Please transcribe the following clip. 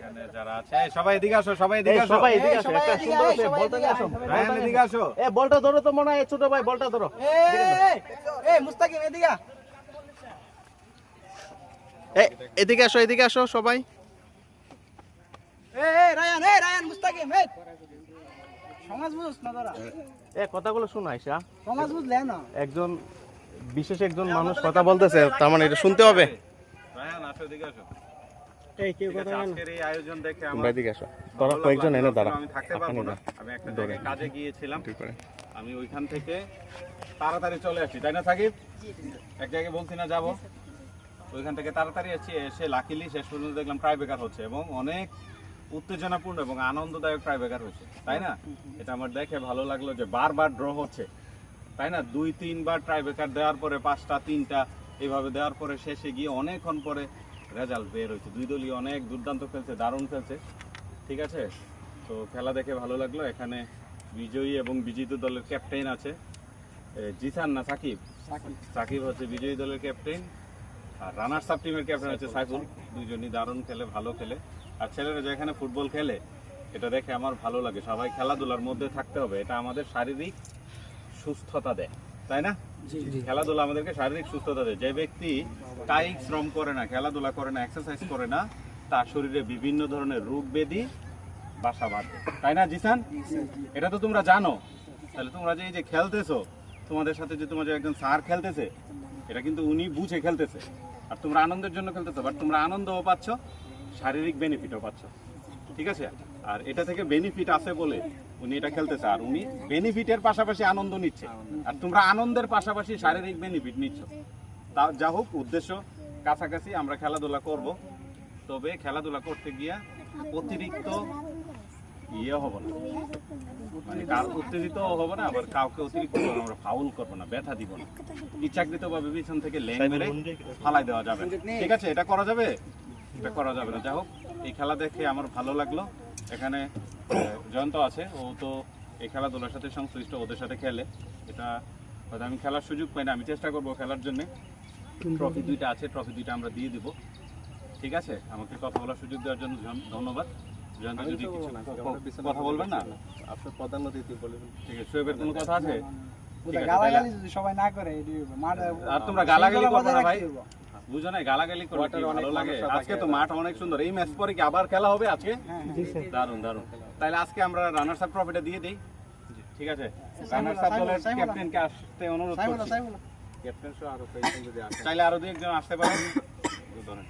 এখানে যারা আছে সবাই এদিকে আসো, সবাই এদিকে আসো, সবাই এদিকে আসো, একটা সুন্দর আছে, বলটা নিয়ে আসো। রায়ান এদিকে আসো। বলটা ধরো তো মনে হয় ছোট ভাই, বলটা ধরো। মুস্তাকিম এদিকে এদিকে আসো, এদিকে আসো সবাই। রায়ান মুস্তাকিম সমাজ বুঝছ না তোরা, কথাগুলো শোনো আয়শা, সমাজ বুঝলে না। একজন বিশেষ একজন মানুষ কথা বলতেছে, তার মানে এটা শুনতে হবে। রায়ান আসো, এদিকে আসো। এই কেউ ঠিক আছে, আজকের এই আয়োজন দেখে আমার তোমরা এদিকে আসো, তোরা কয়েকজন এনে দাঁড়া। আমি থাকতে পারবো না, আমি একটা জায়গায় কাজে গিয়েছিলাম, আমি ওইখান থেকে তাড়াতাড়ি চলে আসছি, তাই না সাকিব? এক জায়গায় বলছি না যাবো, ওইখান থেকে তাড়াতাড়ি এসে লাকিলি শেষ পর্যন্ত দেখলাম ট্রাই ব্রেকার হচ্ছে এবং অনেক উত্তেজনাপূর্ণ এবং আনন্দদায়ক ট্রাই ব্রেকার হচ্ছে, তাই না? এটা আমার দেখে ভালো লাগলো যে বারবার ড্র হচ্ছে, তাই না? 2-3 বার ট্রাই ব্রেকার দেওয়ার পরে 5টা 3টা এইভাবে দেওয়ার পরে শেষে গিয়ে অনেকক্ষণ পরে রেজাল্ট বের হয়েছে। দুই দলই অনেক দুর্দান্ত খেলছে, দারুণ খেলছে, ঠিক আছে? তো খেলা দেখে ভালো লাগলো। এখানে বিজয়ী এবং বিজিত দলের ক্যাপ্টেন আছে জিসান না সাকিব? সাকিব হচ্ছে বিজয়ী দলের ক্যাপ্টেন, আর রানার্স আপ টিমের ক্যাপ্টেন হচ্ছে সাইফুল। দুইজনই দারুণ খেলে, ভালো খেলে। আর ছেলেরা যেখানে ফুটবল খেলে এটা দেখে আমার ভালো লাগে। সবাই খেলাধুলার মধ্যে থাকতে হবে, এটা আমাদের শারীরিক সুস্থতা দেয়, তাই না? খেলাধুলা আমাদেরকে শারীরিক সুস্থতা দেয়। যে ব্যক্তি কায়িক শ্রম করে না, খেলাধুলা করে না, এক্সারসাইজ করে না, তার শরীরে বিভিন্ন ধরনের রোগ ব্যাধি বাসা বাঁধে, তাই না জিসান? এটা তো তোমরা জানো। তাহলে তোমরা যে এই যে খেলতেছো, তোমাদের সাথে যে তোমাদের একজন স্যার খেলতেছে, এটা কিন্তু উনি বুঝে খেলতেছে, আর তোমরা আনন্দের জন্য খেলতেছো। বাট তোমরা আনন্দও পাচ্ছ, শারীরিক বেনিফিটও পাচ্ছ, ঠিক আছে? আর এটা থেকে বেনিফিট আছে বলে উনি এটা খেলতেছে, আর উনি বেনিফিটের পাশাপাশি আনন্দ নিচ্ছে, আর তোমরা আনন্দের পাশাপাশি শারীরিক বেনিফিট নিচ্ছ। তা যা হোক, উদ্দেশ্য কাছাকাছি, আমরা খেলাধুলা করব, তবে খেলাধুলা করতে গিয়ে অতিরিক্ত হব না, মানে উত্তেজিত হবো না, আবার কাউকে অতিরিক্ত আমরা ফাউল করবো না, ব্যথা দিব না, ইচ্ছাকৃত ভাবে পিছন থেকে লেন মেরে ফালাই দেওয়া যাবে, ঠিক আছে? এটা করা যাবে? এটা করা যাবে না। যা হোক, এই খেলা দেখে আমার ভালো লাগলো। এখানে জয়ন্ত আছে, ও তো এই খেলাধুলার সাথে সংশ্লিষ্ট, ওদের সাথে খেলে। এটা হয়তো আমি খেলার সুযোগ পাই না, আমি চেষ্টা করবো খেলার জন্য। ট্রফি 2টা আছে, ট্রফি 2টা আমরা দিয়ে দিব, ঠিক আছে? আমাকে কথা বলার সুযোগ দেওয়ার জন্য ধন্যবাদ। জয়ন্ত, যদি কথা বলবেন না, আপনার প্রধান অতিথি বলবেন, ঠিক আছে? শোয়েবের কোনো কথা আছে? গালাগালি যদি সবাই না করে, আর তোমরা গালাগালি করবে না ভাই, বুঝো না? গালাগালি করলে কি ভালো লাগে? আজকে তো মাঠ অনেক সুন্দর। এই ম্যাচ পরে কি আবার খেলা হবে আজকে? দারুন দারুন। তাহলে আজকে আমরা রানার্স আপ ট্রফিটা দিয়ে দেই, ঠিক আছে? রানার্স আপ দলের ক্যাপ্টেনকে আসতে অনুরোধ করছি। ক্যাপ্টেন সহ আরো কয়েকজন যদি আসে, চাইলে আরো 2-1 জন আসতে পারেন। ধরেন